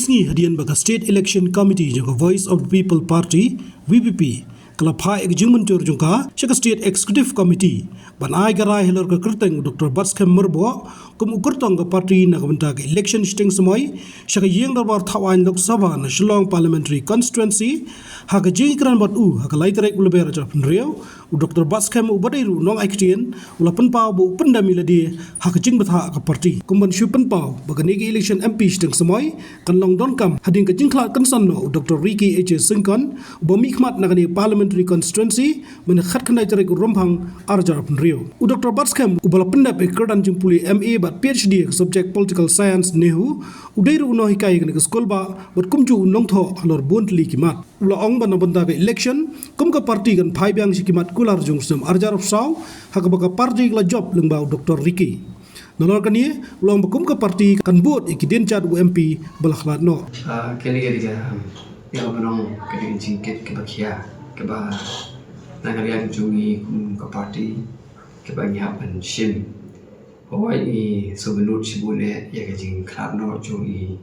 Isngi hadian baka State Election Committee jangka Voice of the People Party VPP kala phai ek jingmun tur jangka shaka State Executive Committee ban ai garai helor ka kerteng Dr. Baskem Merbo kum ukurtong ka party na kabanta ka election sting samoy shaka yeng darbar thawan Lok Sabha na Shillong Parliamentary Constituency ha ka jing kran bat ha ka laitrek ulber jar penrio Dr. Baskem ubadairu nong aktien ula penpau bu pendami ladi ha ka jing batha ka party kumban shu penpau baga negi election MP sting samoy kan long don kam hading ka jingklat kan sanno Dr. Ricky H. Singkon bo mikmat na kani Parliamentary Constituency men khat kanai tere ku rompang arjar penrio Dr. Baskem ubala pendap ekerdan jimpuli MA bat PhD subject political science nehu udairu no hikai kani school ba bat kumju nong tho alor bontli kimat ula ong ban banda ka election kum ka party kan phai byang sikimat kular jungsum arjar saw hakaba ka party la job lengba Dr. Ricky nolor kani ulang bakum ka party kan buat ikiden chat UMP balakhlat no kali ga ya manong kali jingket ke bakia ke ba nagarian jungi kum ka party ke ba nyapan shim hoi ni sobenut sibule ya ga jing klat no jungi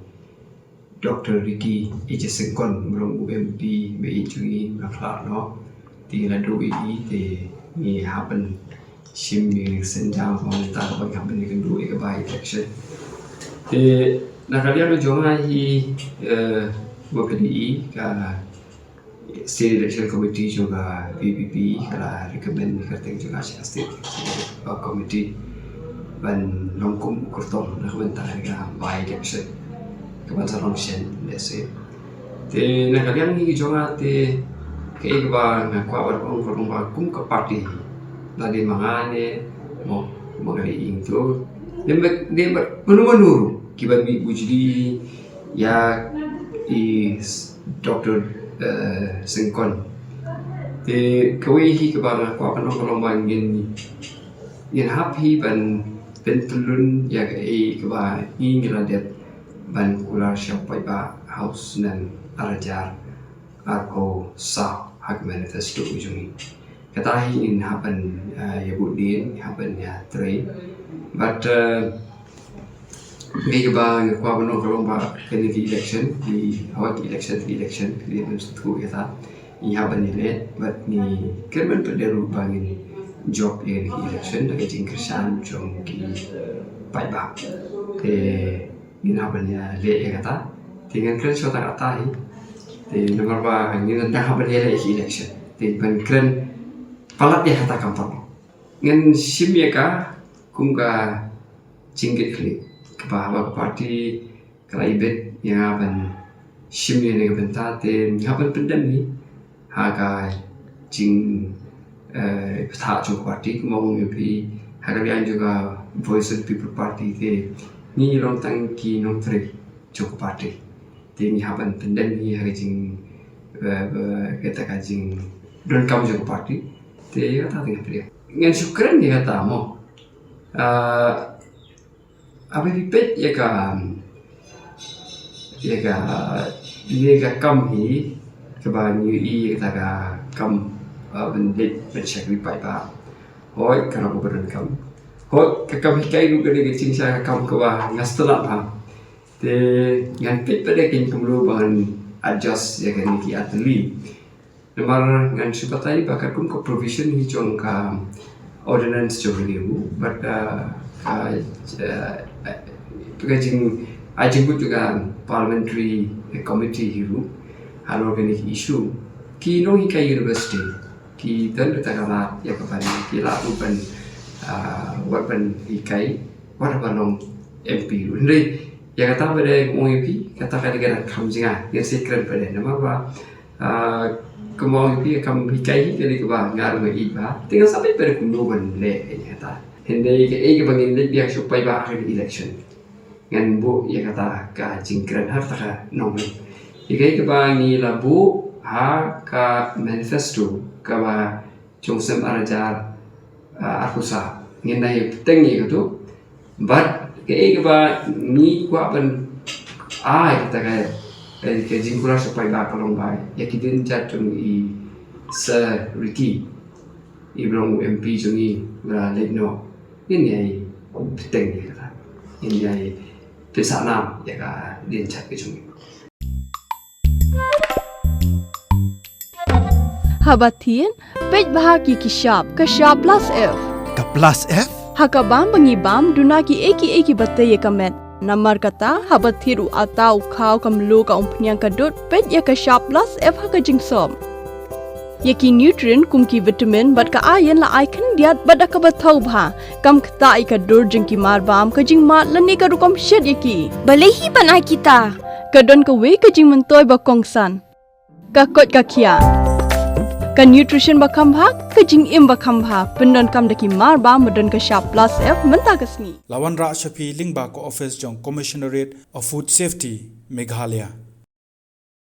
Dr. Ricky H. Singkon merong UMP be jungi klat no tinggal doi te ni happen shim ni senjang phong ta ba happen ni doi ka ba election te nagarian jonga hi wakili ka State Election Committee juga VPP kala recommend kerteng juga State Committee ban longkum kurtong na komentar ga by election kaban sarong shen lese te na kalian ni jonga te ke ba na kwa ba kong ba kum ka party lagi mangane mo magali ingto demba menuru kiban bi bujdi ya is Dr. Singkon te kawai hi ke bang ko akan kolong bang yin happy ban pentulun ya ke ba ingila det ban kular siapa ba house nan arajar ako sa hak manifesto ujungi kata hi in happen ya budin happen ya train but Gaya ba kwa bano kalong ba kani di election di awak election di mensutu kita iya banile but ni kerman pederu bangin job di election lagi jingkersan jong ki pai ba te ni na banya le kata tinggal keren sota kata hi te nomor ba ni nda ha banya le election te ban keren palat ya kata kampung ngan simya ka kumga jingkit klik kebahawa parti keraibet yang akan simnya dengan bentate yang akan pendam ni haga jing tak cukup parti kemauan UMP haga yang juga Voice of the People Party te ni lontang ki nongtri cukup parti te ni akan pendam ni haga jing kata jing don kamu cukup parti te kata dengan beliau dengan syukuran dia kata mo apa pipet ya ka kam hi ke ba ni i ta ka kam ben lit ben shak wi pai ba hoi ka ko ben kam hoi ka kam hi kai lu ka ni ching sha ka kam ko ba ngastala ba te ngan pit pa de kin kum lu ban adjust ya ka ni ki atli lemar ngan sipatai ba ka kum ko provision hi chong ka ordinance jo ni but Pagajing ajing juga parliamentary committee hiru hal organic issue ki no hikai university ki dan takala ya kapan ki la upan wapan hikai wat banong MP ndai ya kata pada MP kata kada kamjinga ya secret pada nama ba kemau MP kam hikai jadi ba ngar ngai ba tinggal sampai pada kunduan le kata hindi ke bangin le biak supaya ba akhir election ngan bu ya kata ka jingkran har ta nong ikai ke bangi la bu ha ka manifesto ka ba jongsem arajar akusa ngendai tengi gitu but ke ba ni kwa ban ai ta ke jingkura supaya ba kalong ba ya kidin jatung I Sir Ricky ibrong MP jungi la le no ini ai tengi kata ini ai Pesa nam ya ka din chat ke chung. Habatin, pej bahagi kishap, kashap plus F. Ka plus F? Hakabam bangibam dunaki eki bate ye kamet. Namar kata habathiru atau kau kamlu ka umpnyang kadut pej ya kashap plus F haka jingsom. Yaki nutrient kumki vitamin bat ka ayen la aikan diat bat ka bathau bha. Kam kata ika dur jingki marbam ka jing mat lani ka rukom shed yaki. Balehi banai kita. Kadon ka we ka jing mentoy ba kongsan. Ka kot ka kia. Ka nutrition ba kambha ka jing im ba kambha pendon kam daki marba medon ka sharp plus F menta kasni. Lawan Ra Shafi Lingba ko office jong Commissionerate of Food Safety Meghalaya.